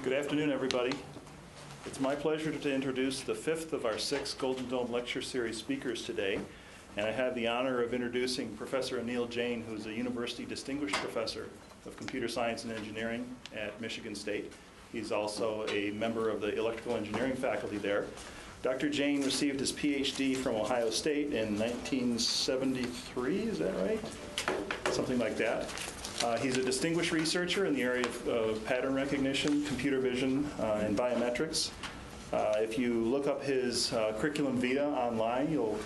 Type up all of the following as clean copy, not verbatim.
Good afternoon, everybody. It's my pleasure to introduce the fifth of our six Golden Dome Lecture Series speakers today. And I have the honor of introducing Professor Anil Jain, who's a University Distinguished Professor of Computer Science and Engineering at Michigan State. He's also a member of the electrical engineering faculty there. Dr. Jain received his PhD from Ohio State in 1973, is that right? Something like that. He's a distinguished researcher in the area of pattern recognition, computer vision, and biometrics. If you look up his curriculum vitae online, you'll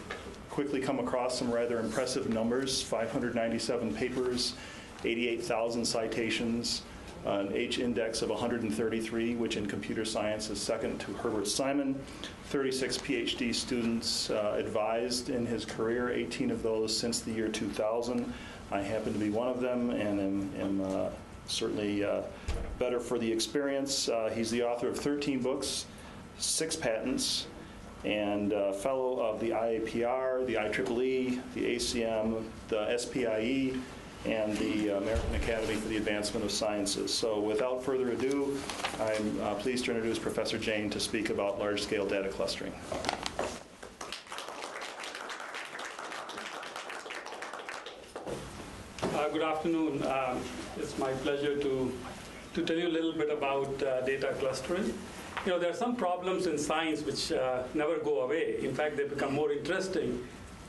quickly come across some rather impressive numbers: 597 papers, 88,000 citations, an H-index of 133, which in computer science is second to Herbert Simon, 36 PhD students advised in his career, 18 of those since the year 2000. I happen to be one of them and am certainly better for the experience. He's the author of 13 books, 6 patents, and fellow of the IAPR, the IEEE, the ACM, the SPIE, and the American Academy for the Advancement of Sciences. So without further ado, I'm pleased to introduce Professor Jain to speak about large-scale data clustering. Good afternoon. It's my pleasure to tell you a little bit about data clustering. You know, there are some problems in science which never go away. In fact, they become more interesting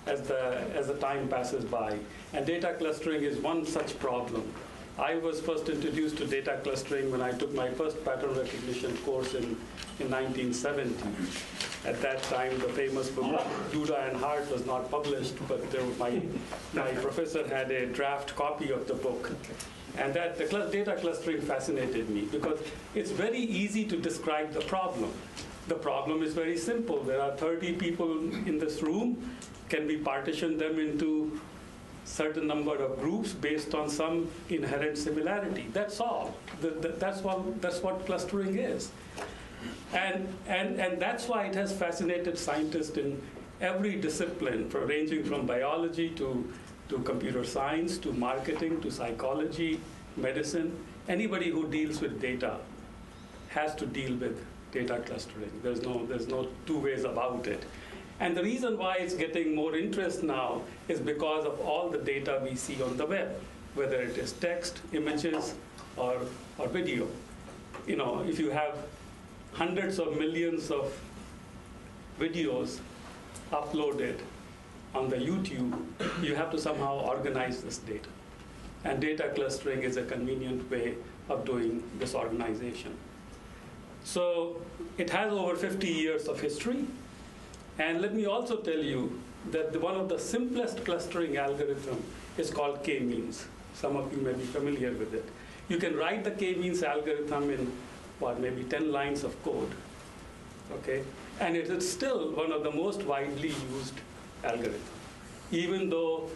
as the time passes by. And data clustering is one such problem. I was first introduced to data clustering when I took my first pattern recognition course in 1970. At that time, the famous book, Judah and Hart, was not published, but my professor had a draft copy of the book. And the data clustering fascinated me because it's very easy to describe the problem. The problem is very simple. There are 30 people in this room. Can we partition them into certain number of groups based on some inherent similarity? That's all. That's what clustering is. And that's why it has fascinated scientists in every discipline, ranging from biology to computer science, to marketing, to psychology, medicine. Anybody who deals with data has to deal with data clustering. There's no two ways about it. And the reason why it's getting more interest now is because of all the data we see on the web, whether it is text, images, or video. You know, if you have hundreds of millions of videos uploaded on the YouTube, you have to somehow organize this data. And data clustering is a convenient way of doing this organization. So it has over 50 years of history. And let me also tell you that one of the simplest clustering algorithm is called k-means. Some of you may be familiar with it. You can write the k-means algorithm in, maybe 10 lines of code, okay? And it is still one of the most widely used algorithms. Even though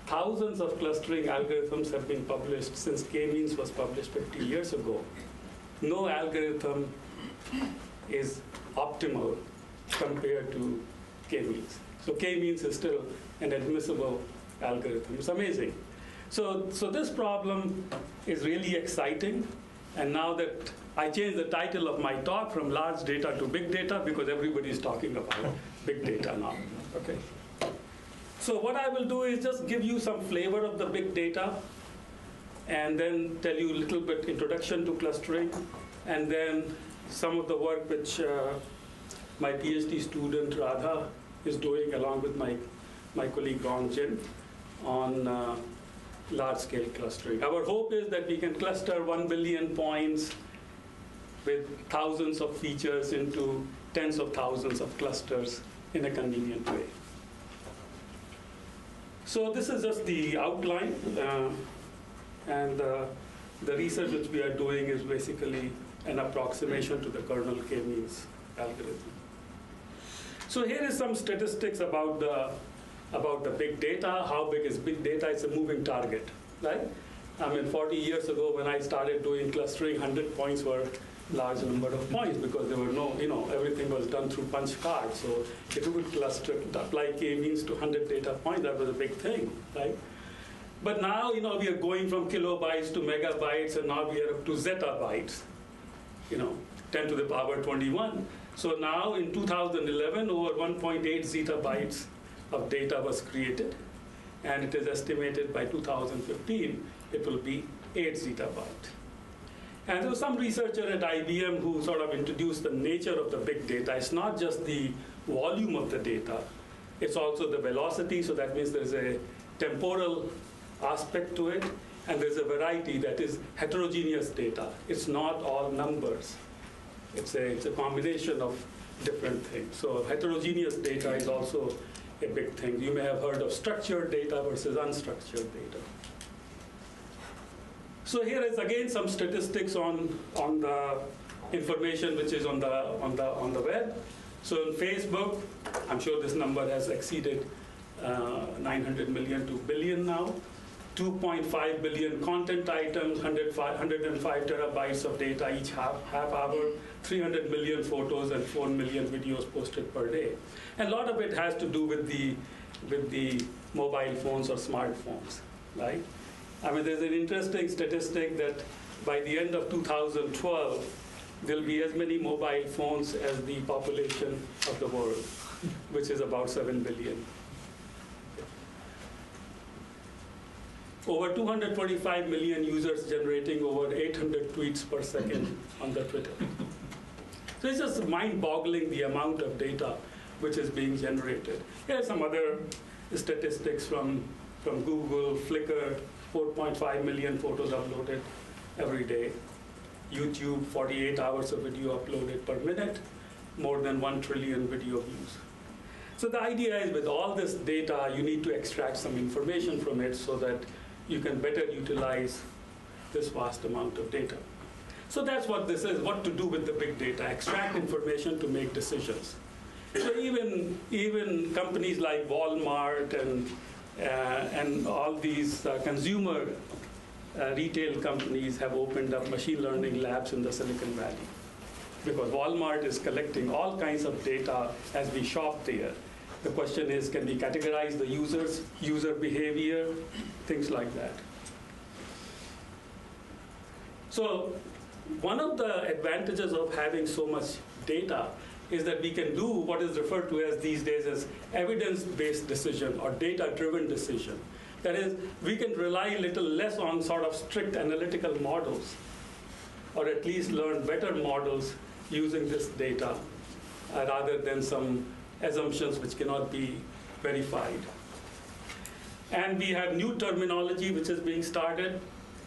thousands of clustering algorithms have been published since k-means was published 50 years ago, no algorithm is optimal compared to k-means. So k-means is still an admissible algorithm. It's amazing. So this problem is really exciting. And now that I changed the title of my talk from large data to big data because everybody is talking about big data now. Okay. So what I will do is just give you some flavor of the big data and then tell you a little bit introduction to clustering and then some of the work which my PhD student Radha is doing along with my colleague Jain on large-scale clustering. Our hope is that we can cluster 1 billion points with thousands of features into tens of thousands of clusters in a convenient way. So this is just the outline. And the research which we are doing is basically an approximation to the kernel k-means algorithm. So here is some statistics about the big data. How big is big data? It's a moving target, right? I mean, 40 years ago when I started doing clustering, 100 points were a large number of points because there were no, everything was done through punch cards. So if you could cluster, apply k-means to 100 data points, that was a big thing, right? But now, we are going from kilobytes to megabytes, and now we are up to zettabytes. 10 to the power 21. So now in 2011, over 1.8 zettabytes of data was created, and it is estimated by 2015 it will be 8 zettabytes. And there was some researcher at IBM who sort of introduced the nature of the big data. It's not just the volume of the data, it's also the velocity, so that means there's a temporal aspect to it, and there's a variety that is heterogeneous data. It's not all numbers. It's a combination of different things. So heterogeneous data is also a big thing. You may have heard of structured data versus unstructured data. So here is again some statistics on the information which is on the web. So in Facebook, I'm sure this number has exceeded 900 million to billion now. 2.5 billion content items, 105 terabytes of data each half hour, 300 million photos and 4 million videos posted per day. And a lot of it has to do with the mobile phones or smartphones, right? I mean, there's an interesting statistic that by the end of 2012, there'll be as many mobile phones as the population of the world, which is about 7 billion. Over 225 million users generating over 800 tweets per second on the Twitter. So it's just mind-boggling the amount of data which is being generated. Here are some other statistics from Google, Flickr, 4.5 million photos uploaded every day. YouTube, 48 hours of video uploaded per minute, more than 1 trillion video views. So the idea is with all this data, you need to extract some information from it so that you can better utilize this vast amount of data. So that's what this is, what to do with the big data, extract information to make decisions. So even companies like Walmart and all these consumer retail companies have opened up machine learning labs in the Silicon Valley, because Walmart is collecting all kinds of data as we shop there. The question is, can we categorize the users, user behavior, things like that. So one of the advantages of having so much data is that we can do what is referred to as these days as evidence-based decision or data-driven decision. That is, we can rely a little less on sort of strict analytical models, or at least learn better models using this data rather than some assumptions which cannot be verified. And we have new terminology which is being started.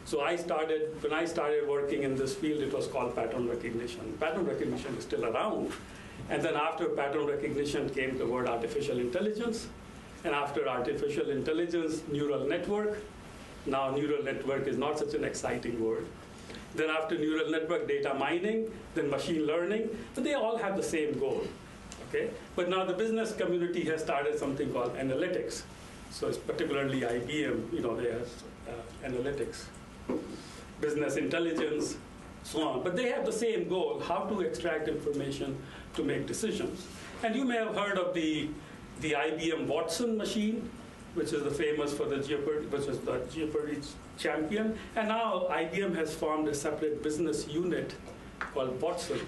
So when I started working in this field, it was called pattern recognition. Pattern recognition is still around. And then after pattern recognition came the word artificial intelligence. And after artificial intelligence, neural network. Now neural network is not such an exciting word. Then after neural network, data mining, then machine learning. But they all have the same goal. Okay? But now the business community has started something called analytics. So it's particularly IBM, they have analytics, business intelligence, so on. But they have the same goal, how to extract information to make decisions. And you may have heard of the IBM Watson machine, which is the famous for the Jeopardy champion. And now IBM has formed a separate business unit called Watson,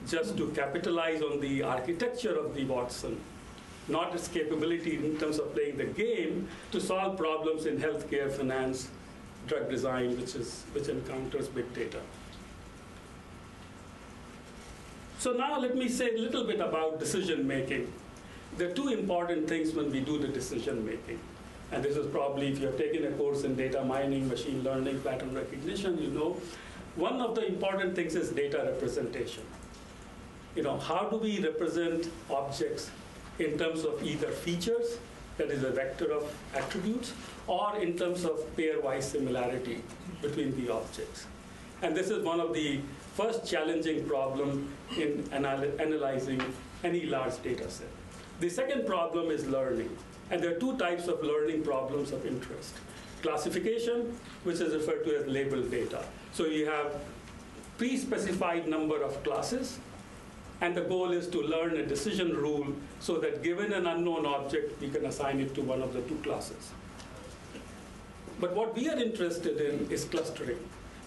just to capitalize on the architecture of the Watson, not its capability in terms of playing the game, to solve problems in healthcare, finance, drug design, which encounters big data. So now let me say a little bit about decision making. There are two important things when we do the decision making. And this is probably, if you have taken a course in data mining, machine learning, pattern recognition, one of the important things is data representation. How do we represent objects in terms of either features, that is a vector of attributes, or in terms of pairwise similarity between the objects. And this is one of the first challenging problems in analyzing any large data set. The second problem is learning. And there are two types of learning problems of interest. Classification, which is referred to as labeled data. So you have pre-specified number of classes, and the goal is to learn a decision rule so that given an unknown object, we can assign it to one of the two classes. But what we are interested in is clustering.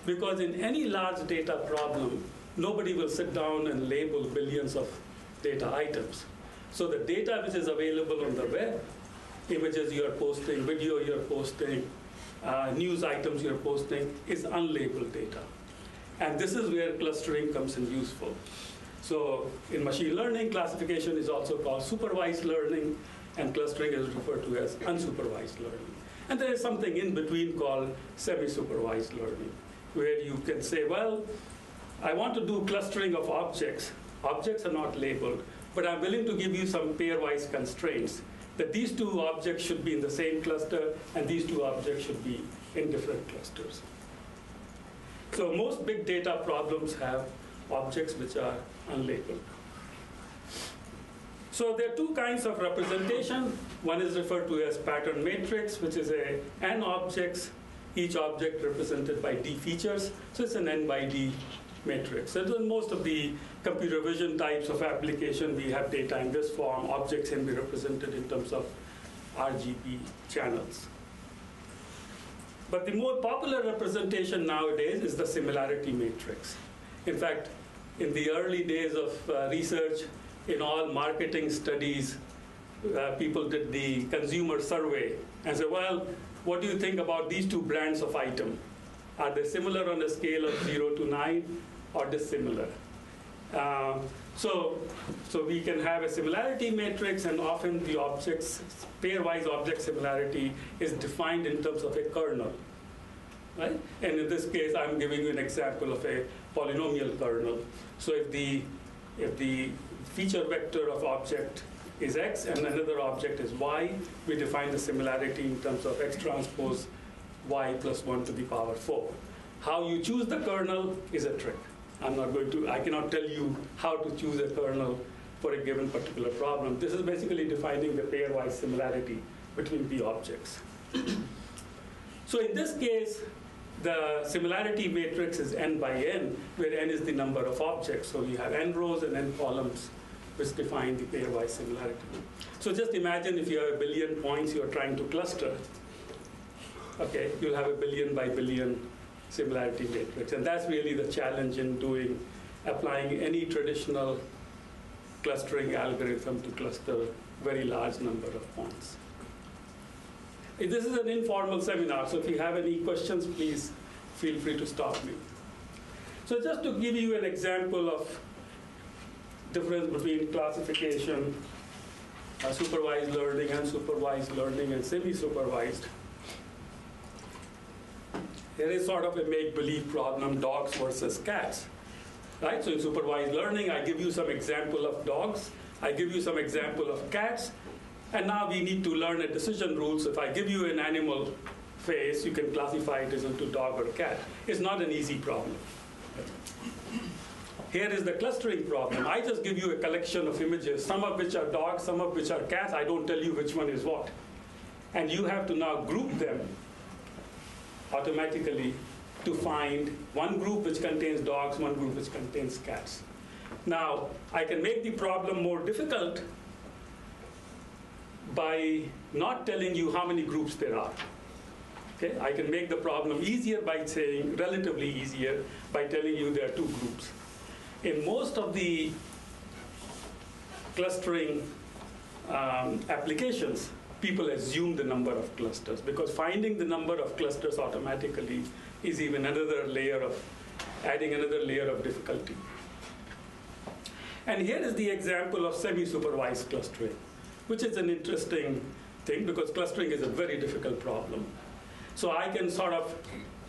Because in any large data problem, nobody will sit down and label billions of data items. So the data which is available on the web, images you're posting, video you're posting, news items you're posting, is unlabeled data. And this is where clustering comes in useful. So in machine learning, classification is also called supervised learning, and clustering is referred to as unsupervised learning. And there is something in between called semi-supervised learning, where you can say, well, I want to do clustering of objects. Objects are not labeled, but I'm willing to give you some pairwise constraints, that these two objects should be in the same cluster, and these two objects should be in different clusters. So most big data problems have objects which are unlabeled. So there are two kinds of representation. One is referred to as pattern matrix, which is n objects, each object represented by d features. So it's an n by d matrix. So in most of the computer vision types of application, we have data in this form. Objects can be represented in terms of RGB channels. But the more popular representation nowadays is the similarity matrix. In fact, in the early days of research, in all marketing studies, people did the consumer survey and said, well, what do you think about these two brands of item? Are they similar on a scale of 0 to 9 or dissimilar? So we can have a similarity matrix, and often the objects, pairwise object similarity is defined in terms of a kernel. Right? And in this case, I'm giving you an example of a polynomial kernel. So if the feature vector of object is x and another object is y, we define the similarity in terms of x transpose y plus 1 to the power 4. How you choose the kernel is a trick. I cannot tell you how to choose a kernel for a given particular problem. This is basically defining the pairwise similarity between the objects. So in this case, the similarity matrix is n by n, where n is the number of objects. So you have n rows and n columns, which define the pairwise similarity. So just imagine if you have a billion points you're trying to cluster. Okay, you'll have a billion by billion similarity matrix. And that's really the challenge in applying any traditional clustering algorithm to cluster very large number of points. This is an informal seminar, so if you have any questions, please feel free to stop me. So just to give you an example of difference between classification, supervised learning, unsupervised learning, and semi-supervised. Here is sort of a make-believe problem, dogs versus cats. Right? So in supervised learning, I give you some example of dogs, I give you some example of cats, and now we need to learn a decision rule. So if I give you an animal face, you can classify it as into dog or cat. It's not an easy problem. Here is the clustering problem. I just give you a collection of images, some of which are dogs, some of which are cats. I don't tell you which one is what. And you have to now group them automatically to find one group which contains dogs, one group which contains cats. Now, I can make the problem more difficult by not telling you how many groups there are. Okay? I can make the problem easier by saying, relatively easier, by telling you there are two groups. In most of the clustering applications, people assume the number of clusters, because finding the number of clusters automatically is even adding another layer of difficulty. And here is the example of semi-supervised clustering, which is an interesting thing, because clustering is a very difficult problem. So I can sort of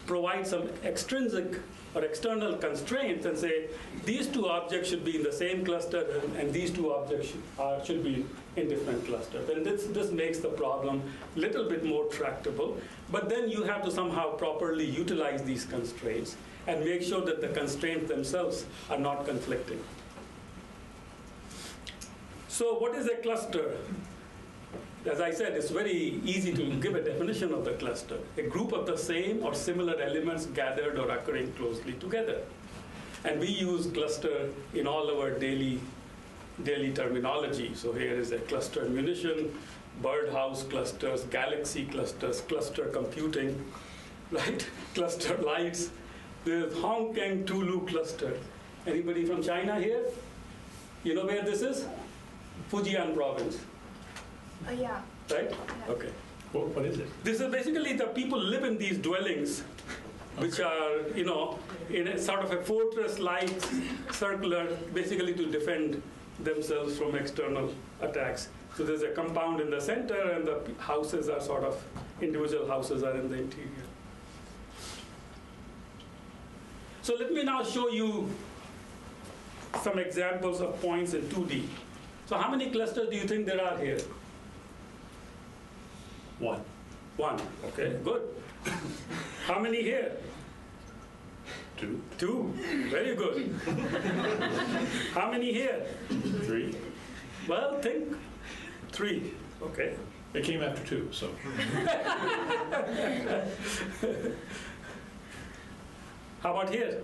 provide some extrinsic or external constraints and say, these two objects should be in the same cluster, and these two objects should be in different clusters. And this makes the problem a little bit more tractable. But then you have to somehow properly utilize these constraints and make sure that the constraints themselves are not conflicting. So what is a cluster? As I said, it's very easy to give a definition of the cluster. A group of the same or similar elements gathered or occurring closely together. And we use cluster in all our daily terminology. So here is a cluster munition, birdhouse clusters, galaxy clusters, cluster computing, right? Cluster lights. There's Hong Kong Tulu cluster. Anybody from China here? You know where this is? Fujian province. Yeah. Right? Yeah. Okay. What is it? This is basically the people live in these dwellings, which are, in a sort of a fortress-like circular, basically to defend themselves from external attacks. So there's a compound in the center, and the houses are sort of, individual houses are in the interior. So let me now show you some examples of points in 2D. So how many clusters do you think there are here? One. One. Okay, good. How many here? Two. Two. Very good. How many here? Three. Well, think. Three. Okay. It came after two, so. How about here?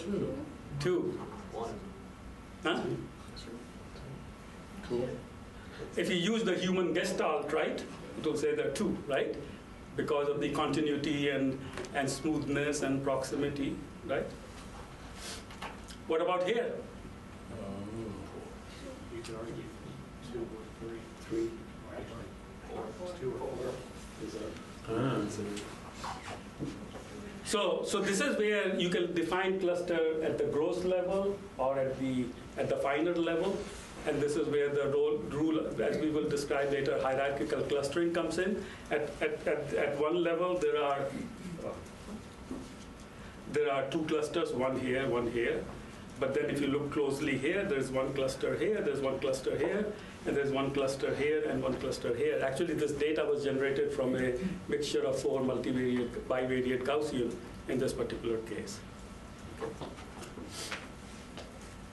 Two. Two. Huh? Cool. If you use the human gestalt, right, it will say there are two, right? Because of the continuity and smoothness and proximity, right? What about here? You could argue two or three. Two or four. So this is where you can define cluster at the gross level or at the finer level, and this is where the rule, as we will describe later, hierarchical clustering comes in. At one level, there are two clusters, one here. But then if you look closely here, there's one cluster here, there's one cluster here, and there's one cluster here and one cluster here. Actually, this data was generated from a mixture of 4 multivariate, bivariate Gaussian in this particular case.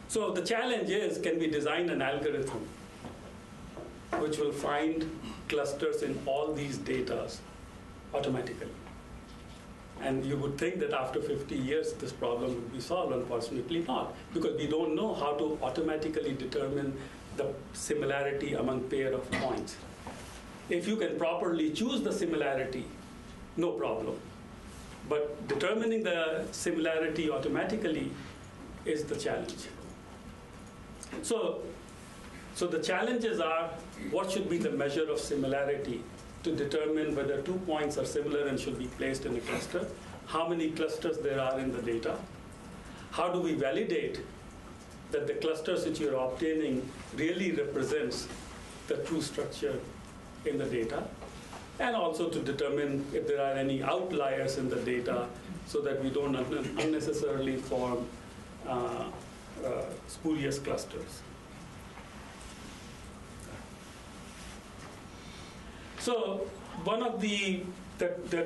So the challenge is, can we design an algorithm which will find clusters in all these data automatically? And you would think that after 50 years, this problem would be solved. Unfortunately not, because we don't know how to automatically determine the similarity among pair of points. If you can properly choose the similarity, no problem. But determining the similarity automatically is the challenge. So the challenges are, what should be the measure of similarity to determine whether 2 points are similar and should be placed in a cluster? How many clusters there are in the data? How do we validate that the clusters which you're obtaining really represents the true structure in the data? And also to determine if there are any outliers in the data so that we don't unnecessarily form spurious clusters. So one of the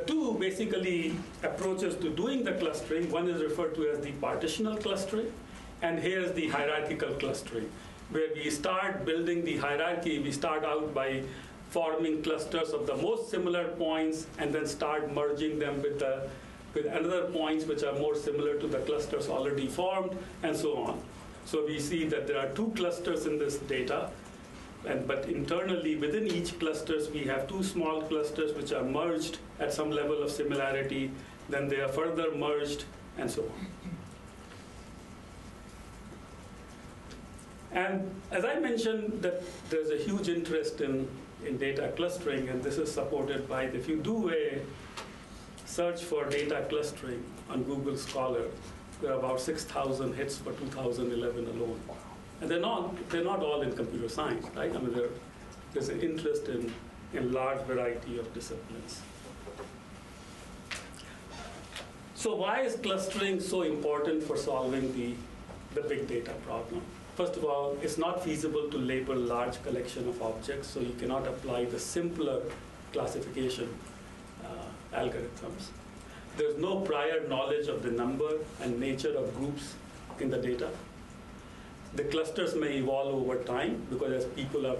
two basically approaches to doing the clustering, one is referred to as the partitional clustering, and here's the hierarchical clustering, where we start building the hierarchy. We start out by forming clusters of the most similar points and then start merging them with another points which are more similar to the clusters already formed, and so on. So we see that there are two clusters in this data, but internally within each clusters we have two small clusters which are merged at some level of similarity, then they are further merged, and so on. And as I mentioned, that there's a huge interest in data clustering, and this is supported by, if you do a search for data clustering on Google Scholar, there are about 6,000 hits for 2011 alone. And they're not all in computer science, right? I mean, there's an interest in large variety of disciplines. So why is clustering so important for solving the big data problem? First of all, it's not feasible to label large collection of objects, so you cannot apply the simpler classification algorithms. There's no prior knowledge of the number and nature of groups in the data. The clusters may evolve over time, because as people are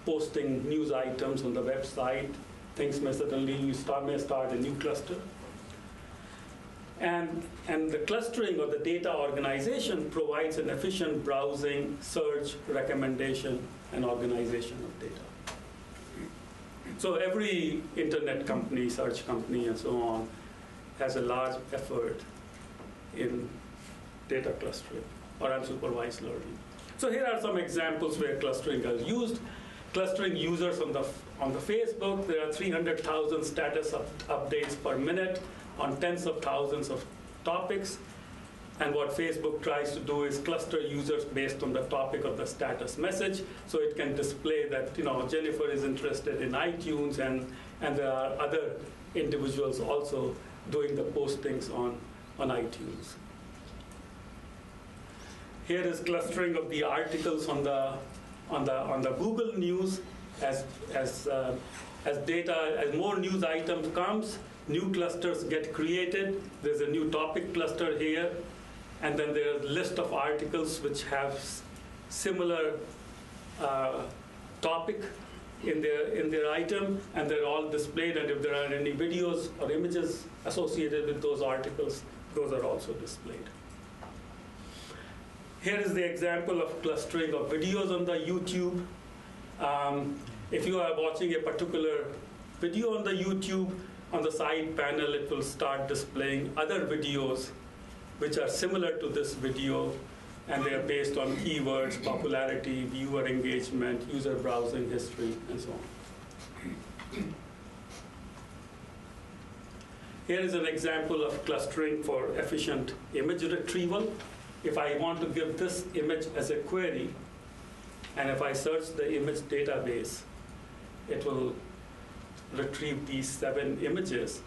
posting news items on the website, things may suddenly start a new cluster. And the clustering or the data organization provides an efficient browsing, search, recommendation, and organization of data. So every internet company, search company, and so on, has a large effort in data clustering or unsupervised learning. So here are some examples where clustering is used. Clustering users on the Facebook, there are 300,000 status updates per minute on tens of thousands of topics. And what Facebook tries to do is cluster users based on the topic of the status message, so it can display that Jennifer is interested in iTunes, and there are other individuals also doing the postings on iTunes. Here is clustering of the articles on the Google News. As more news items comes, new clusters get created. There's a new topic cluster here. And then there's a list of articles which have similar topic in their item, and they're all displayed. And if there are any videos or images associated with those articles, those are also displayed. Here is the example of clustering of videos on the YouTube. If you are watching a particular video on the YouTube, on the side panel, it will start displaying other videos which are similar to this video, and they are based on keywords, popularity, viewer engagement, user browsing history, and so on. Here is an example of clustering for efficient image retrieval. If I want to give this image as a query, and if I search the image database, it will retrieve these 7 images.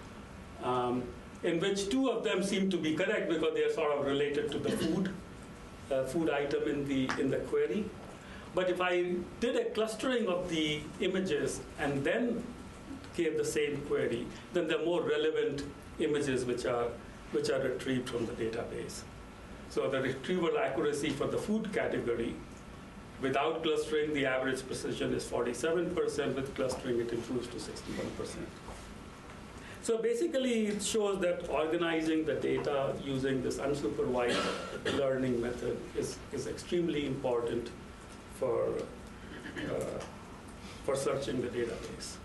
In which 2 of them seem to be correct because they are sort of related to the food item in the query. But if I did a clustering of the images and then gave the same query, then the more relevant images which are retrieved from the database. So the retrieval accuracy for the food category, without clustering, the average precision is 47%. With clustering, it improves to 61%. So basically, it shows that organizing the data using this unsupervised learning method is extremely important for searching the database.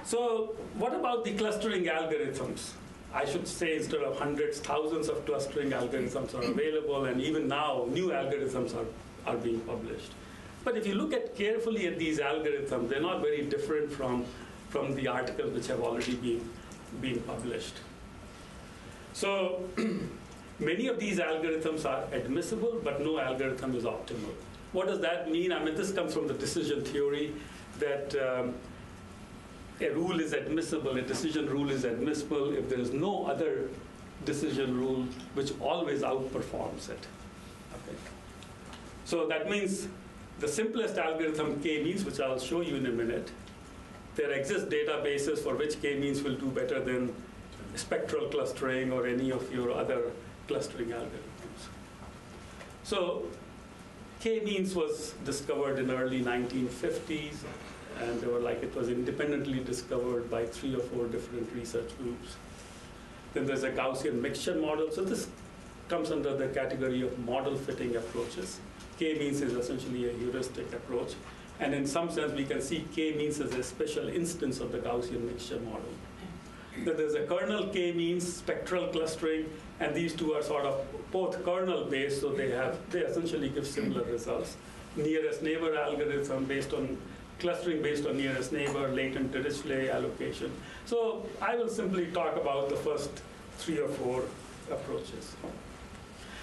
So what about the clustering algorithms? I should say instead of hundreds, thousands of clustering algorithms are available, and even now, new algorithms are being published. But if you look carefully at these algorithms, they're not very different from the articles which have already been published. So many of these algorithms are admissible, but no algorithm is optimal. What does that mean? I mean, this comes from the decision theory that a rule is admissible, a decision rule is admissible if there is no other decision rule which always outperforms it. Okay. So that means the simplest algorithm k-means, which I'll show you in a minute, there exist databases for which k-means will do better than spectral clustering or any of your other clustering algorithms. So k-means was discovered in early 1950s, and it was independently discovered by 3 or 4 different research groups. Then there's a Gaussian mixture model. So this comes under the category of model fitting approaches. K-means is essentially a heuristic approach. And in some sense, we can see k-means as a special instance of the Gaussian mixture model. Then there's a kernel k-means, spectral clustering, and these two are sort of both kernel-based, so they essentially give similar results. Nearest neighbor algorithm clustering based on nearest neighbor, latent Dirichlet allocation. So I will simply talk about the first 3 or 4 approaches.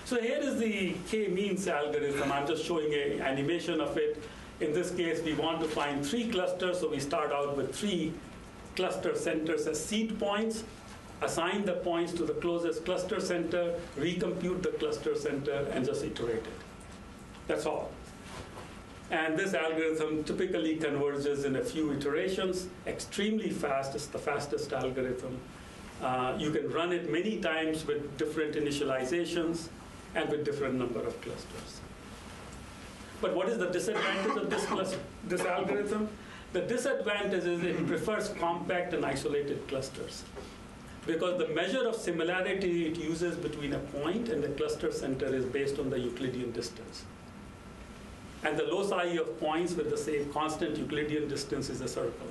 So here is the k-means algorithm. I'm just showing an animation of it. In this case, we want to find 3 clusters, so we start out with 3 cluster centers as seed points, assign the points to the closest cluster center, recompute the cluster center, and just iterate it. That's all. And this algorithm typically converges in a few iterations, extremely fast. It's the fastest algorithm. You can run it many times with different initializations and with different number of clusters. But what is the disadvantage of this algorithm? The disadvantage is it prefers compact and isolated clusters, because the measure of similarity it uses between a point and the cluster center is based on the Euclidean distance. And the loci of points with the same constant Euclidean distance is a circle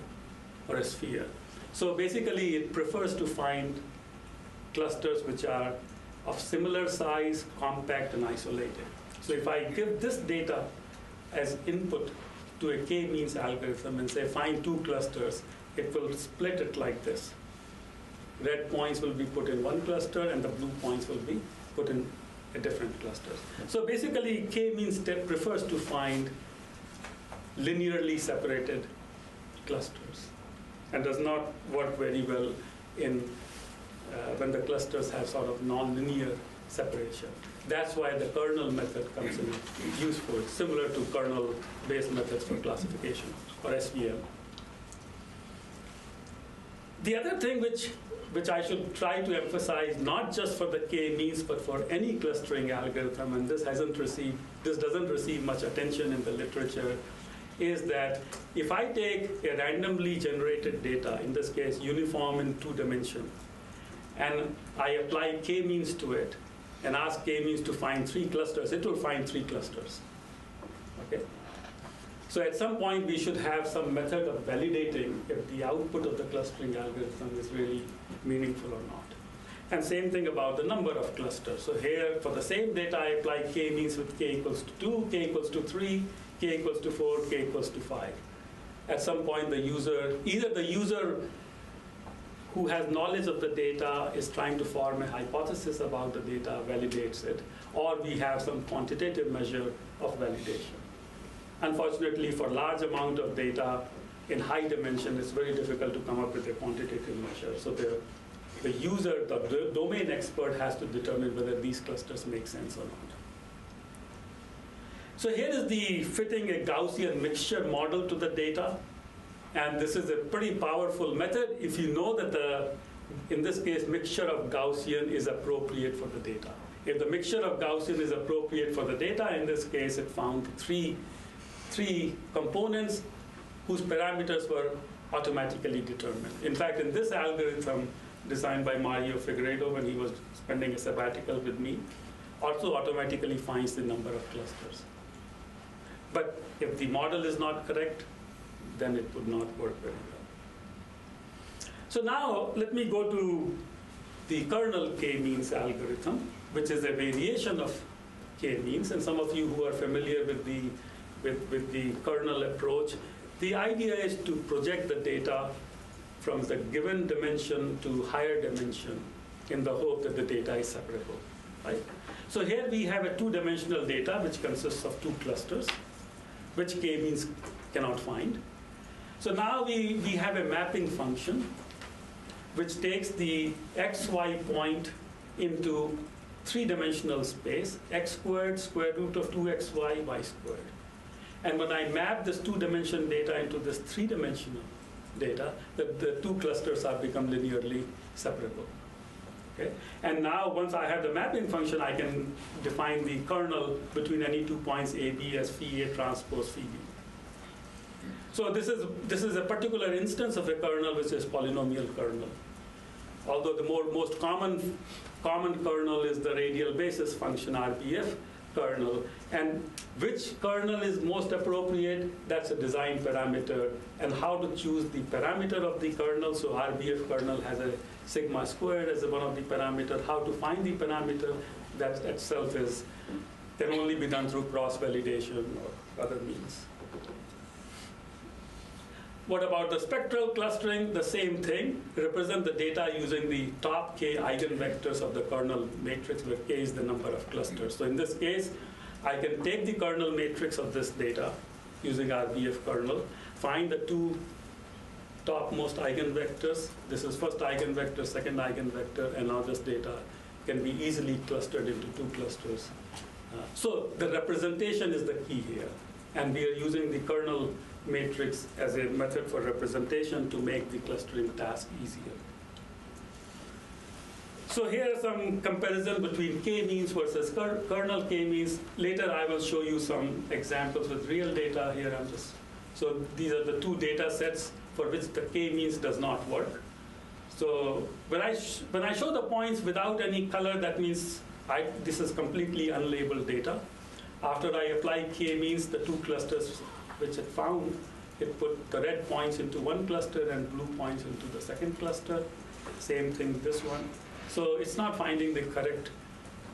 or a sphere. So basically, it prefers to find clusters which are of similar size, compact, and isolated. So if I give this data as input to a k-means algorithm and say find two clusters, it will split it like this. Red points will be put in one cluster and the blue points will be put in a different cluster. So basically k-means prefers to find linearly separated clusters and does not work very well in when the clusters have sort of non-linear separation. That's why the kernel method comes in useful, similar to kernel-based methods for classification, or SVM. The other thing which I should try to emphasize, not just for the k-means, but for any clustering algorithm, and this doesn't receive much attention in the literature, is that if I take a randomly generated data, in this case uniform in 2 dimensions, and I apply k-means to it, and ask k-means to find 3 clusters, it will find 3 clusters. Okay? So at some point, we should have some method of validating if the output of the clustering algorithm is really meaningful or not. And same thing about the number of clusters. So here, for the same data, I apply k-means with k equals to 2, k equals to 3, k equals to 4, k equals to 5. At some point, either the user who has knowledge of the data is trying to form a hypothesis about the data, validates it, or we have some quantitative measure of validation. Unfortunately, for large amount of data in high dimension, it's very difficult to come up with a quantitative measure. So the user, the domain expert, has to determine whether these clusters make sense or not. So here is the fitting a Gaussian mixture model to the data. And this is a pretty powerful method if you know that in this case, mixture of Gaussian is appropriate for the data. If the mixture of Gaussian is appropriate for the data, in this case, it found three components whose parameters were automatically determined. In fact, in this algorithm designed by Mario Figueiredo when he was spending a sabbatical with me, also automatically finds the number of clusters. But if the model is not correct, then it would not work very well. So now let me go to the kernel k-means algorithm, which is a variation of k-means. And some of you who are familiar with the kernel approach, the idea is to project the data from the given dimension to higher dimension in the hope that the data is separable. Right? So here we have a 2-dimensional data which consists of 2 clusters, which k-means cannot find. So now we have a mapping function which takes the xy point into 3-dimensional space, x squared, square root of 2xy, y squared. And when I map this 2-dimension data into this 3-dimensional data, the 2 clusters have become linearly separable. Okay? And now once I have the mapping function, I can define the kernel between any 2 points A, B as phi A transpose phi B. So this is a particular instance of a kernel which is polynomial kernel. Although the most common kernel is the radial basis function RBF kernel, and which kernel is most appropriate, that's a design parameter, and how to choose the parameter of the kernel. So RBF kernel has a sigma squared as one of the parameters. How to find the parameter, that itself can only be done through cross-validation or other means. What about the spectral clustering? The same thing. Represent the data using the top k eigenvectors of the kernel matrix, where k is the number of clusters. So in this case, I can take the kernel matrix of this data using RBF kernel, find the 2 topmost eigenvectors. This is first eigenvector, second eigenvector, and now this data can be easily clustered into 2 clusters. So the representation is the key here. And we are using the kernel matrix as a method for representation to make the clustering task easier. So here are some comparison between k-means versus kernel k-means. Later I will show you some examples with real data here. So these are the 2 data sets for which the k-means does not work. So when I show the points without any color, that means this is completely unlabeled data. After I apply k-means, the 2 clusters which it found, it put the red points into one cluster and blue points into the second cluster. Same thing this one. So it's not finding the correct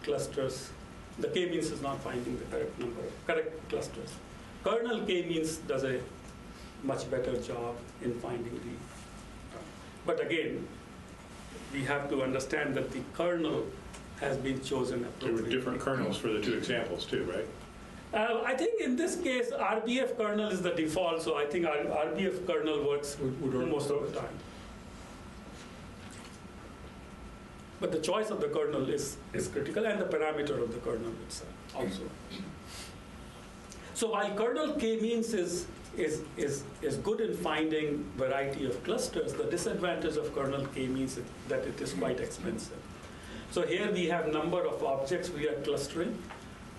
clusters. The k-means is not finding the correct number of correct clusters. Kernel k-means does a much better job in finding the. But again, we have to understand that the kernel has been chosen There were appropriately. different kernels for the two examples too, right? I think in this case, RBF kernel is the default, so I think our RBF kernel works most of the time. But the choice of the kernel is critical, and the parameter of the kernel itself also. So while kernel k-means is good in finding variety of clusters, the disadvantage of kernel k-means is that it is quite expensive. So here we have number of objects we are clustering,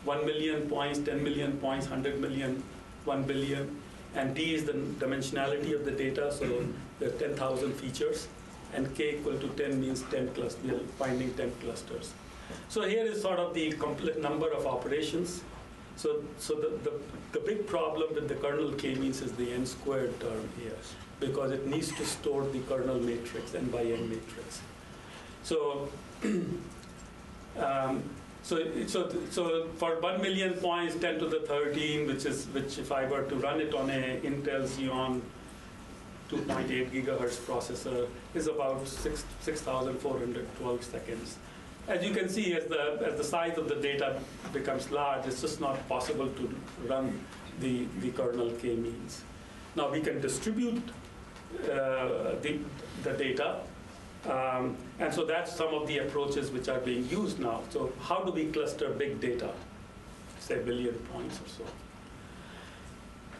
1 million points, 10 million points, 100 million, 1 billion, and D is the dimensionality of the data, so there are 10,000 features, and K equal to 10 means 10 clusters, we are finding 10 clusters. So here is sort of the complete number of operations. So the big problem with the kernel k-means is the n squared term here, because it needs to store the kernel matrix, n by n matrix. So so for 1 million points, 10 to the 13, which if I were to run it on a Intel Xeon 2.8 gigahertz processor, is about 6,412 seconds. As you can see, as the size of the data becomes large, it's just not possible to run the kernel k-means. Now we can distribute the data. And so that's some of the approaches which are being used now. So how do we cluster big data, say a billion points or so?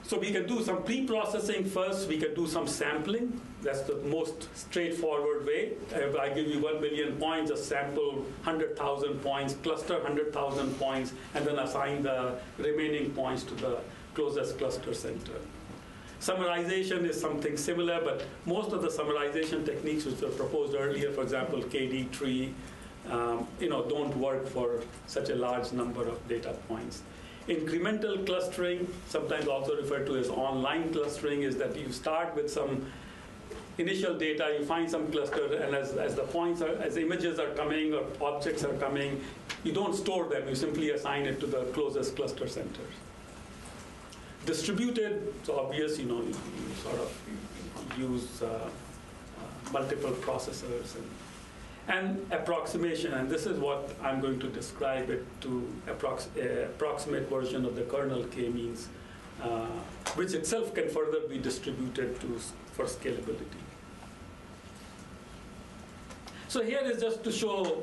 So we can do some pre-processing first. We can do some sampling. That's the most straightforward way. If I give you 1 billion points, just sample 100,000 points, cluster 100,000 points, and then assign the remaining points to the closest cluster center. Summarization is something similar, but most of the summarization techniques which were proposed earlier, for example, KD tree, don't work for such a large number of data points. Incremental clustering, sometimes also referred to as online clustering, is that you start with some initial data, you find some cluster, and as the points as images are coming or objects are coming, you don't store them, you simply assign it to the closest cluster centers. Distributed, it's obvious, you sort of use multiple processors and approximation, and this is what I'm going to describe it to approximate version of the kernel k-means, which itself can further be distributed for scalability. So here is just to show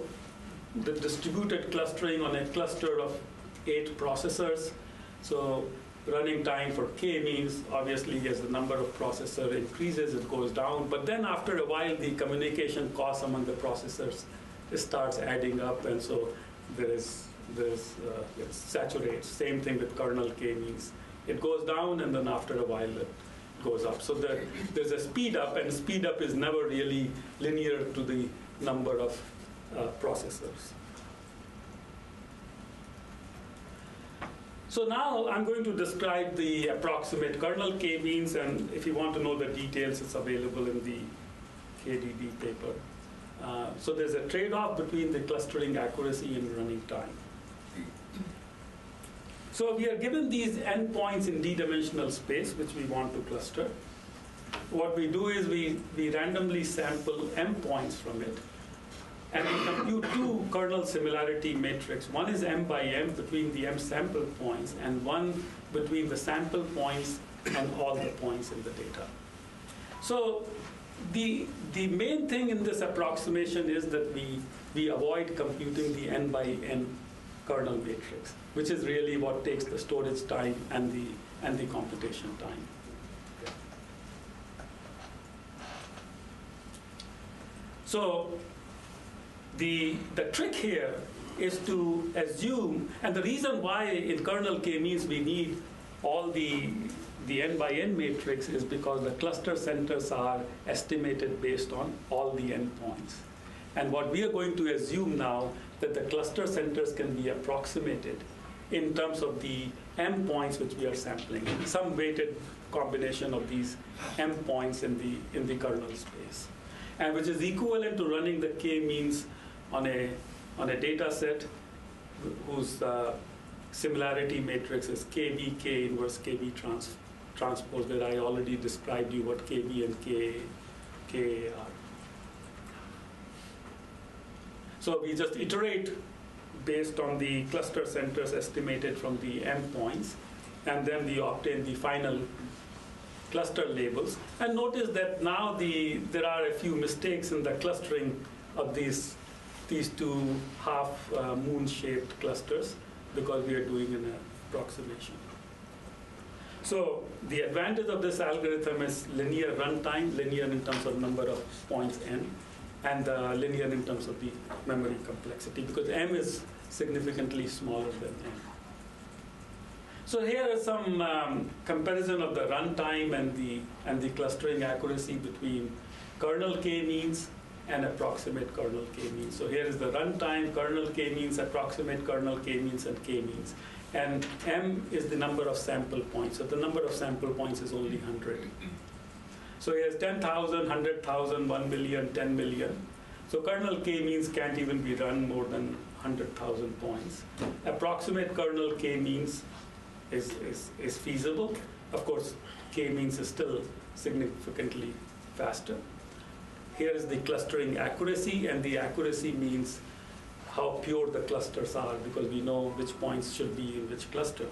the distributed clustering on a cluster of 8 processors. So running time for k-means, obviously as the number of processor increases, it goes down. But then after a while, the communication cost among the processors starts adding up, and so it saturates. Same thing with kernel k-means. It goes down, and then after a while, it goes up. So there's a speed up, and speed up is never really linear to the number of processors. So now I'm going to describe the approximate kernel k-means, and if you want to know the details, it's available in the KDD paper. So there's a trade-off between the clustering accuracy and running time. So we are given these endpoints in d-dimensional space, which we want to cluster. What we do is we randomly sample m points from it, and we compute 2 kernel similarity matrix. One is m by m between the m sample points, and one between the sample points and all the points in the data. So the main thing in this approximation is that we avoid computing the n by n kernel matrix, which is really what takes the storage time and the computation time. So the trick here is to assume, and the reason why in kernel k-means we need all the n by n matrix is because the cluster centers are estimated based on all the n points. And what we are going to assume now, that the cluster centers can be approximated in terms of the m points which we are sampling, some weighted combination of these m points in the kernel space, and which is equivalent to running the k-means on a data set whose similarity matrix is KB, K inverse KB transpose, where I already described you what KB and K are. So we just iterate based on the cluster centers estimated from the M points, and then we obtain the final cluster labels. And notice that now there are a few mistakes in the clustering of these two half moon-shaped clusters, because we are doing an approximation. So the advantage of this algorithm is linear runtime, linear in terms of number of points n, and linear in terms of the memory complexity, because m is significantly smaller than n. So here is some comparison of the runtime and the clustering accuracy between kernel k-means and approximate kernel k-means. So here is the runtime, kernel k-means, approximate kernel k-means, and k-means. And m is the number of sample points. So the number of sample points is only 100. So here's 10,000, 100,000, 1 million, 10 million. So kernel k-means can't even be run more than 100,000 points. Approximate kernel k-means is feasible. Of course, k-means is still significantly faster. Here is the clustering accuracy, and the accuracy means how pure the clusters are, because we know which points should be in which cluster.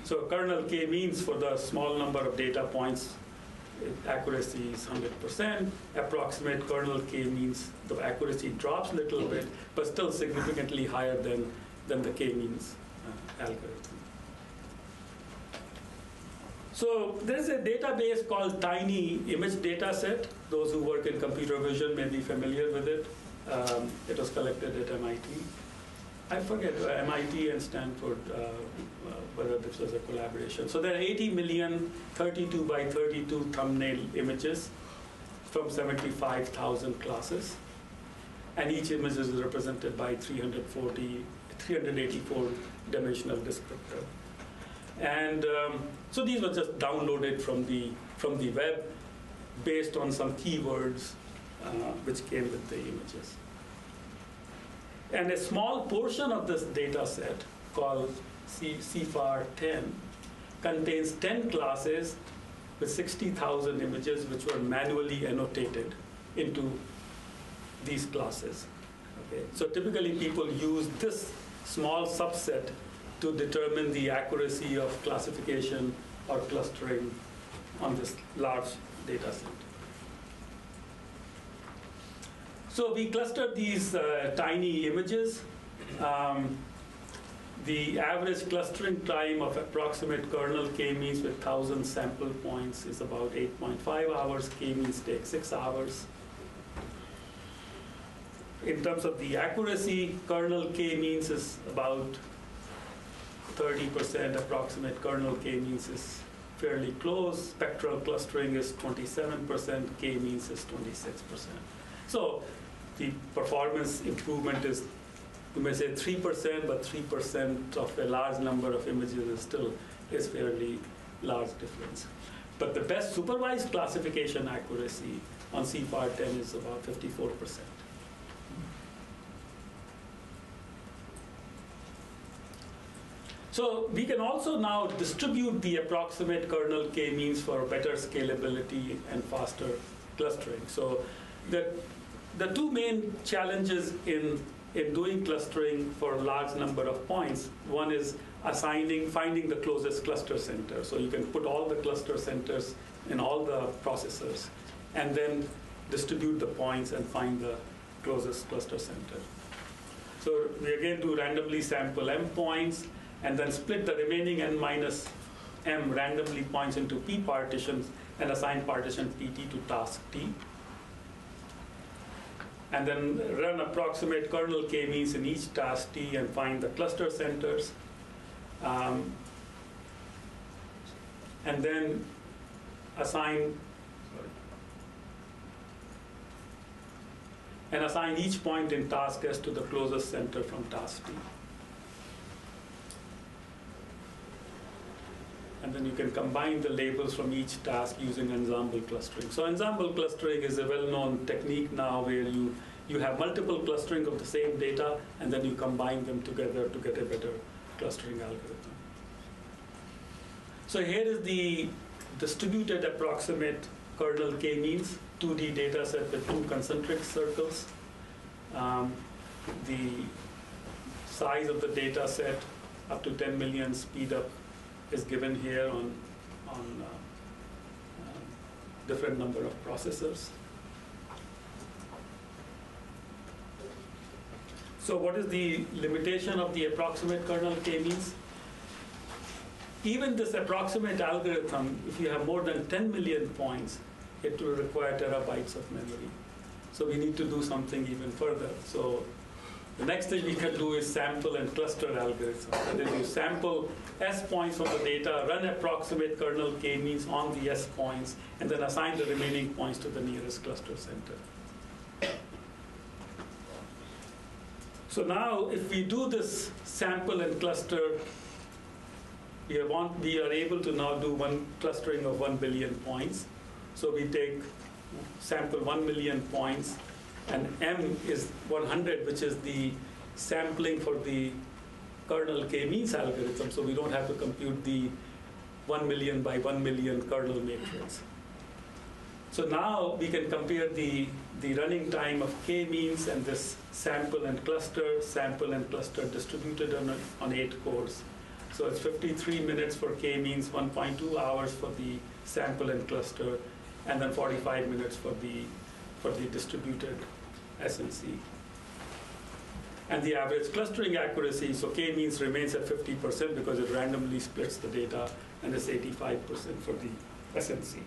So kernel k-means for the small number of data points, accuracy is 100%. Approximate kernel k-means the accuracy drops a little bit, but still significantly higher than the k-means algorithm. So there's a database called Tiny Image Dataset. Those who work in computer vision may be familiar with it. It was collected at MIT. I forget, MIT and Stanford, whether this was a collaboration. So there are 80 million 32 by 32 thumbnail images from 75,000 classes. And each image is represented by 384 dimensional descriptor. And so these were just downloaded from the web based on some keywords which came with the images. And a small portion of this data set, called CFAR 10, contains 10 classes with 60,000 images which were manually annotated into these classes. Okay? So typically people use this small subset to determine the accuracy of classification or clustering on this large data set. So we clustered these tiny images. The average clustering time of approximate kernel k-means with 1,000 sample points is about 8.5 hours. K-means take 6 hours. In terms of the accuracy, kernel k-means is about 30%. Approximate kernel k-means is fairly close. Spectral clustering is 27%. K-means is 26%. So the performance improvement is, you may say 3%, but 3% of a large number of images is still a fairly large difference. But the best supervised classification accuracy on CFAR 10 is about 54%. So we can also now distribute the approximate kernel k-means for better scalability and faster clustering. So the two main challenges in doing clustering for a large number of points, one is finding the closest cluster center. So you can put all the cluster centers in all the processors, and then distribute the points and find the closest cluster center. So we again do randomly sample m points, and then split the remaining n minus m randomly points into p partitions, and assign partition pt to task t. And then run approximate kernel k-means in each task t and find the cluster centers. And then assign each point in task S to the closest center from task t. And then you can combine the labels from each task using ensemble clustering. So ensemble clustering is a well-known technique now, where you you have multiple clustering of the same data, and then you combine them together to get a better clustering algorithm. So here is the distributed approximate kernel k-means, 2D data set with 2 concentric circles. The size of the data set, up to 10 million speed up, is given here on different number of processors. So what is the limitation of the approximate kernel k-means? Even this approximate algorithm, if you have more than 10 million points, it will require terabytes of memory. So we need to do something even further. So the next thing we can do is sample and cluster algorithm. And then you sample S points from the data, run approximate kernel k-means on the S points, and then assign the remaining points to the nearest cluster center. So now, if we do this sample and cluster, we are able to now do one clustering of 1 billion points. So we take sample 1 million points, and M is 100, which is the sampling for the kernel k-means algorithm. So we don't have to compute the 1 million by 1 million kernel matrix. So now we can compare the running time of k-means and this sample and cluster distributed on 8 cores. So it's 53 minutes for k-means, 1.2 hours for the sample and cluster, and then 45 minutes for the distributed SNC. And the average clustering accuracy, so k-means remains at 50% because it randomly splits the data, and it's 85% for the SNC.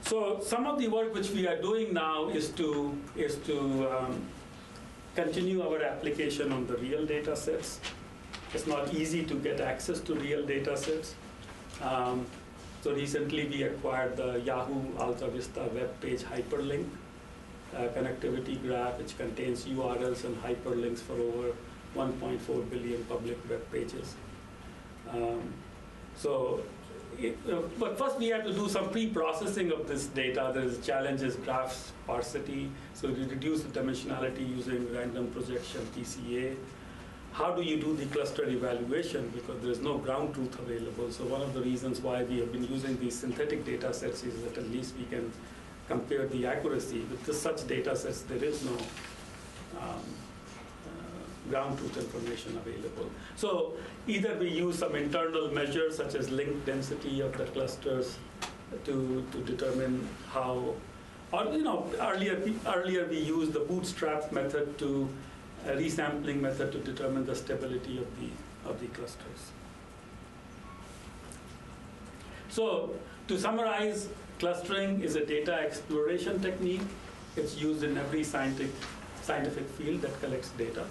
So some of the work which we are doing now is to continue our application on the real data sets. It's not easy to get access to real data sets. So recently we acquired the Yahoo Alta Vista web page hyperlink connectivity graph, which contains URLs and hyperlinks for over 1.4 billion public web pages. But first we have to do some pre-processing of this data. There's challenges, graph sparsity. So we reduce the dimensionality using random projection, PCA. How do you do the cluster evaluation? Because there's no ground truth available. So one of the reasons why we have been using these synthetic data sets is that at least we can compare the accuracy. With such data sets, there is no ground truth information available. So either we use some internal measures such as link density of the clusters to determine how, or earlier we used the bootstrap method to resampling method to determine the stability of the clusters. So to summarize, clustering is a data exploration technique. It's used in every scientific field that collects data.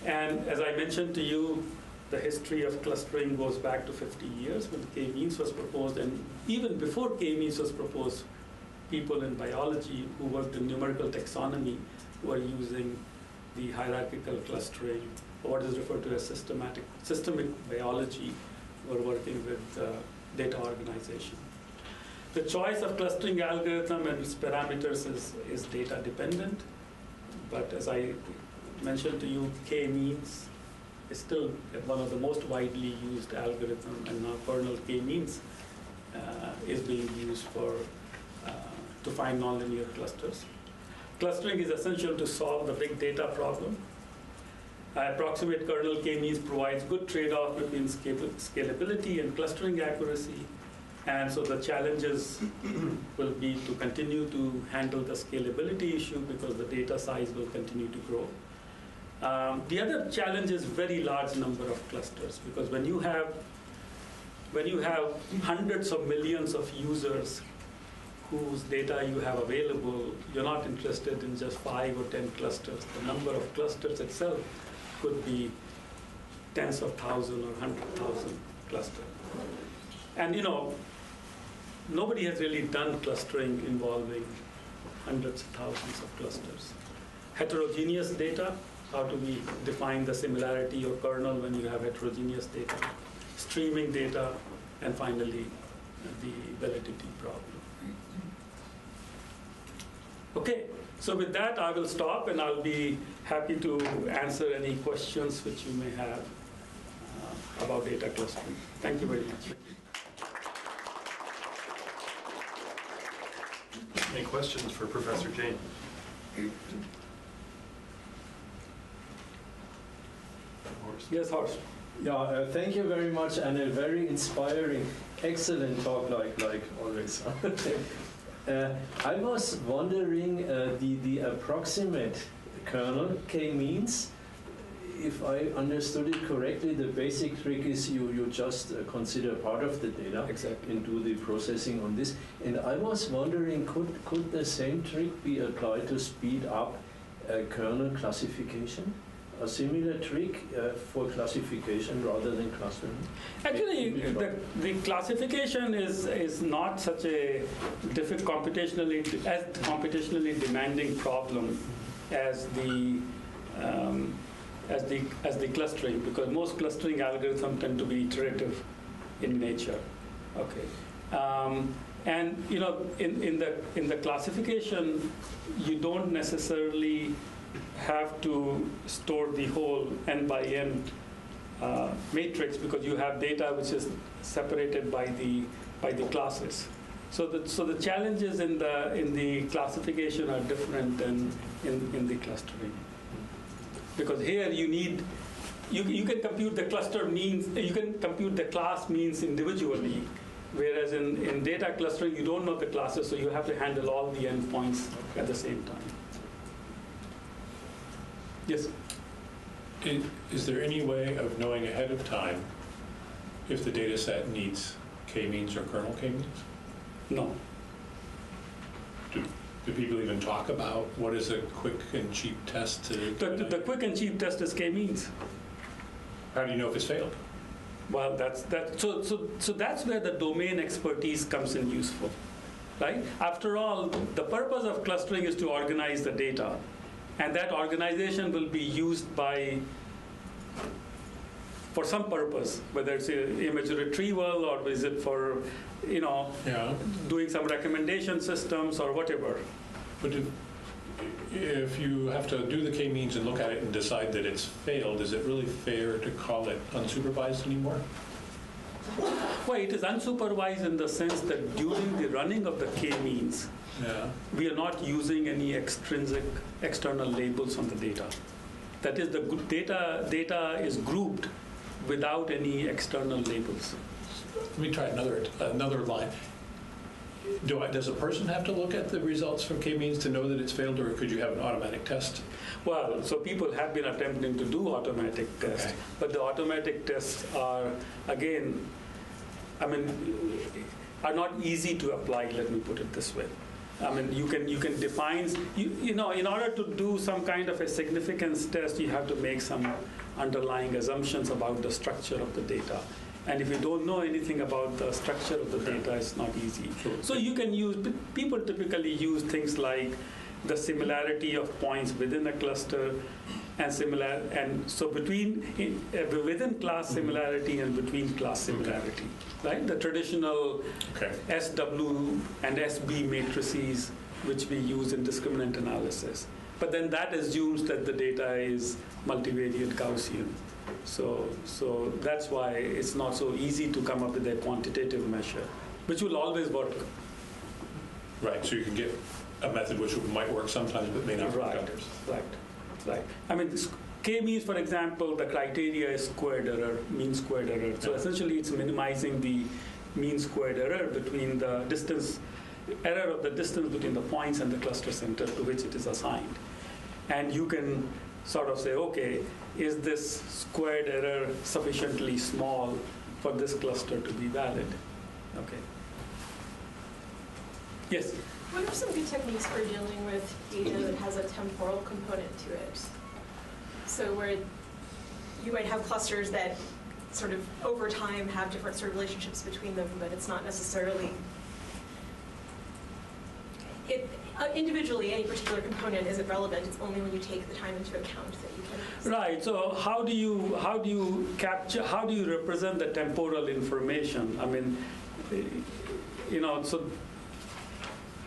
And as I mentioned to you, the history of clustering goes back to 50 years when k-means was proposed. And even before k-means was proposed, people in biology who worked in numerical taxonomy were using the hierarchical clustering, or what is referred to as systemic biology, were working with data organization. The choice of clustering algorithm and its parameters is data dependent, but as I mentioned to you, k-means is still one of the most widely used algorithms, and now kernel k-means is being used to find nonlinear clusters. Clustering is essential to solve the big data problem. Approximate kernel k-means provides good trade-off between scalability and clustering accuracy. And so the challenges will be to continue to handle the scalability issue because the data size will continue to grow. The other challenge is very large number of clusters, because when you have hundreds of millions of users whose data you have available, you're not interested in just 5 or 10 clusters. The number of clusters itself could be tens of thousands or 100,000 clusters. And nobody has really done clustering involving hundreds of thousands of clusters. Heterogeneous data, how do we define the similarity or kernel when you have heterogeneous data? Streaming data, and finally, the validity problem. Okay, so with that, I will stop, and I'll be happy to answer any questions which you may have about data clustering. Thank you very much. Any questions for Professor Jain? Yes, Horst. Yeah, thank you very much, Anil. Very inspiring, excellent talk, like always. I was wondering the approximate kernel k-means. If I understood it correctly, the basic trick is you just consider part of the data Exactly. and do the processing on this. And I was wondering, could the same trick be applied to speed up kernel classification? A similar trick for classification rather than clustering? Actually, the classification is not such a computationally demanding problem as the clustering, because most clustering algorithms tend to be iterative in nature. Okay, and in the classification, you don't necessarily have to store the whole n by n matrix, because you have data which is separated by the classes. So the challenges in the classification are different than in the clustering, because here you can compute the cluster means, you can compute the class means individually, whereas in data clustering you don't know the classes, so you have to handle all the endpoints at the same time. Yes. Is there any way of knowing ahead of time if the data set needs k-means or kernel k-means? No. Do people even talk about what is a quick and cheap test to... The quick and cheap test is k-means. How do you know if it's failed? Well, so that's where the domain expertise comes in useful, right? After all, the purpose of clustering is to organize the data, and that organization will be used for some purpose, whether it's image retrieval or is it for doing some recommendation systems or whatever. But if you have to do the k-means and look at it and decide that it's failed, is it really fair to call it unsupervised anymore? Well, it is unsupervised in the sense that during the running of the k-means, we are not using any extrinsic external labels on the data. That is, the data is grouped without any external labels. Let me try another line. Does a person have to look at the results from k-means to know that it's failed, or could you have an automatic test? Well, so people have been attempting to do automatic tests, Okay. but the automatic tests are, again, are not easy to apply, let me put it this way. You can define, in order to do some kind of a significance test, you have to make some underlying assumptions about the structure of the data. And if you don't know anything about the structure of the data, it's not easy. Sure. So you can people typically use things like the similarity of points within a cluster, and so within class similarity and between class similarity, right? The traditional SW and SB matrices which we use in discriminant analysis. But then that assumes that the data is multivariate Gaussian. So that's why it's not so easy to come up with a quantitative measure, which will always work. Right, so you can get a method which might work sometimes but may not work others. Right. K-means, for example, the criteria is squared error, mean squared error. So essentially it's minimizing the mean squared error between the error of the distance between the points and the cluster center to which it is assigned. And you can sort of say, okay, is this squared error sufficiently small for this cluster to be valid? Okay. Yes? What are some good techniques for dealing with data that has a temporal component to it? So where you might have clusters that sort of over time have different sort of relationships between them, but it's not necessarily individually any particular component isn't relevant. It's only when you take the time into account that you can. Right. So how do you represent the temporal information? So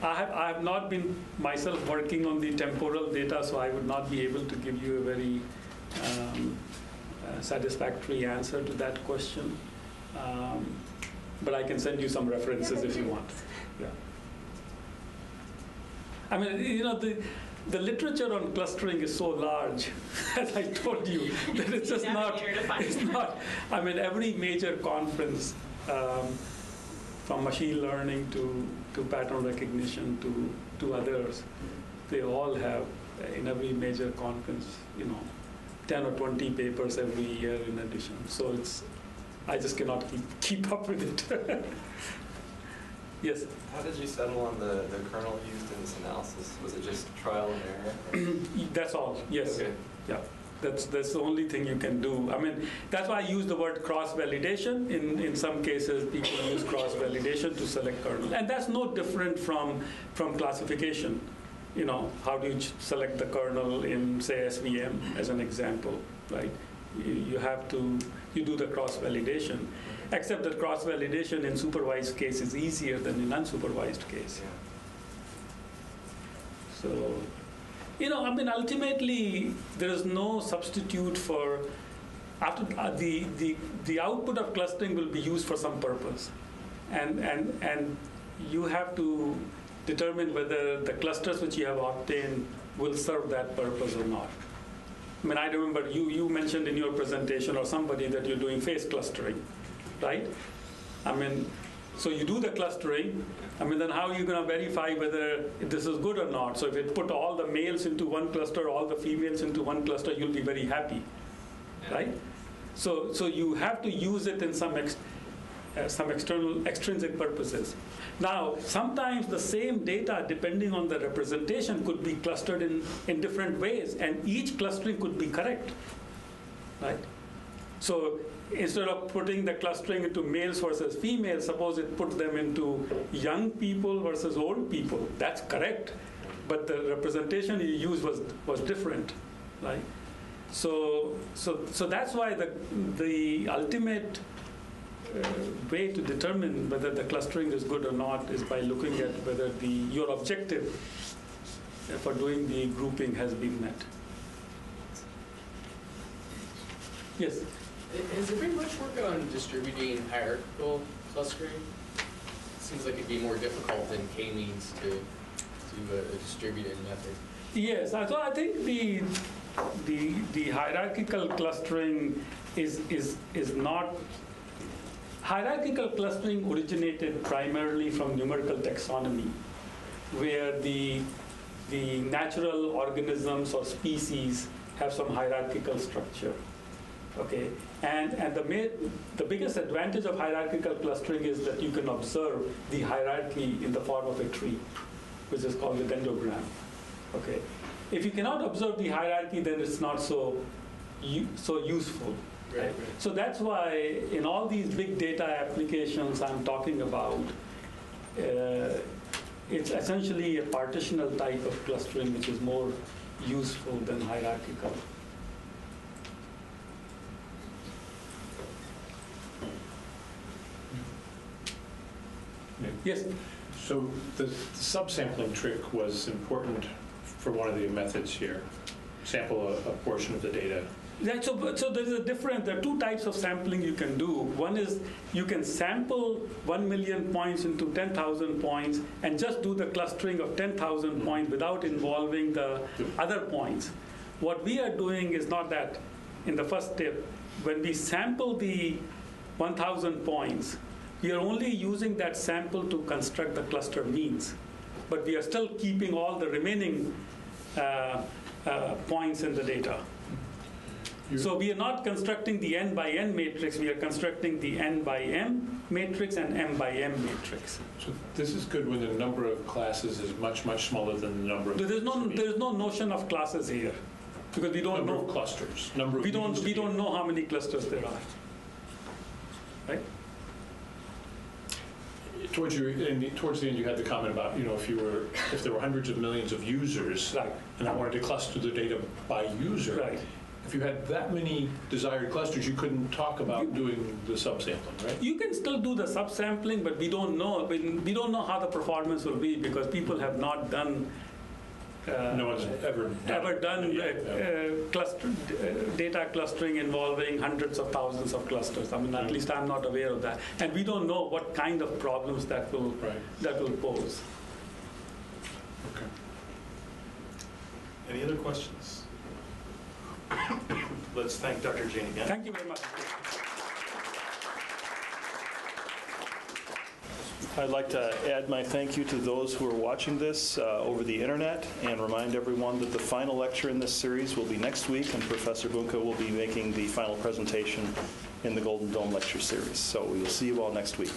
I have not been myself working on the temporal data, so I would not be able to give you a very satisfactory answer to that question. But I can send you some references if you want. Yeah. I mean, you know, the literature on clustering is so large, as I told you, that it's just not, it's not, I mean, every major conference, from machine learning to pattern recognition to others, they all have, in every major conference, you know, 10 or 20 papers every year in addition. So I just cannot keep up with it. Yes? How did you settle on the kernel used in this analysis? Was it just trial and error? That's all, yes. Okay. Yeah, that's the only thing you can do. I mean, that's why I use the word cross-validation. In some cases, people use cross-validation to select kernel. And that's no different from classification. You know, how do you select the kernel in, say, SVM as an example, right? You do the cross-validation. Except that cross-validation in supervised case is easier than in unsupervised case. Yeah. So, you know, I mean, ultimately, there is no substitute for, after the output of clustering will be used for some purpose. And you have to determine whether the clusters which you have obtained will serve that purpose or not. I mean, I remember you mentioned in your presentation or somebody that you're doing phase clustering, right? I mean, so you do the clustering. I mean, then how are you going to verify whether this is good or not? So if you put all the males into one cluster, all the females into one cluster, you'll be very happy, right? So you have to use it in some external extrinsic purposes. Now, sometimes the same data, depending on the representation, could be clustered in different ways, and each clustering could be correct, right? So instead of putting the clustering into males versus females, suppose it put them into young people versus old people. That's correct, but the representation you used was different, right? So that's why the ultimate way to determine whether the clustering is good or not is by looking at whether your objective for doing the grouping has been met. Yes? Has there been much work on distributing hierarchical clustering? Seems like it'd be more difficult than k-means to do a distributed method. Yes, so I think the hierarchical clustering is not. Hierarchical clustering originated primarily from numerical taxonomy, where the natural organisms or species have some hierarchical structure. Okay, and the biggest advantage of hierarchical clustering is that you can observe the hierarchy in the form of a tree, which is called the dendrogram. Okay, if you cannot observe the hierarchy, then it's not so useful. Right. So that's why in all these big data applications I'm talking about, it's essentially a partitional type of clustering which is more useful than hierarchical. Yes? So the subsampling trick was important for one of the methods here. Sample a portion of the data. Yeah, so there are two types of sampling you can do. One is you can sample 1 million points into 10,000 points and just do the clustering of 10,000 points without involving the other points. What we are doing is not that. In the first step, when we sample the 1,000 points, we are only using that sample to construct the cluster means. But we are still keeping all the remaining points in the data. So we are not constructing the n by n matrix, we are constructing the n by m matrix and m by m matrix. So this is good when the number of classes is much, much smaller than the number of... There is no notion of classes here, because we don't know... Number of clusters. We don't know how many clusters there are. Right? Towards the end, you had the comment about, you know, if there were hundreds of millions of users, right, and I wanted to cluster the data by user, right, If you had that many desired clusters, you couldn't talk about doing the subsampling, right? You can still do the subsampling, but we don't know. We don't know how the performance will be because people have not done. No one's ever done data clustering involving hundreds of thousands of clusters. I mean, at least I'm not aware of that, and we don't know what kind of problems that will pose. Okay. Any other questions? Let's thank Dr. Jain again. Thank you very much. I'd like to add my thank you to those who are watching this over the internet and remind everyone that the final lecture in this series will be next week, and Professor Bunka will be making the final presentation in the Golden Dome Lecture Series. So we will see you all next week.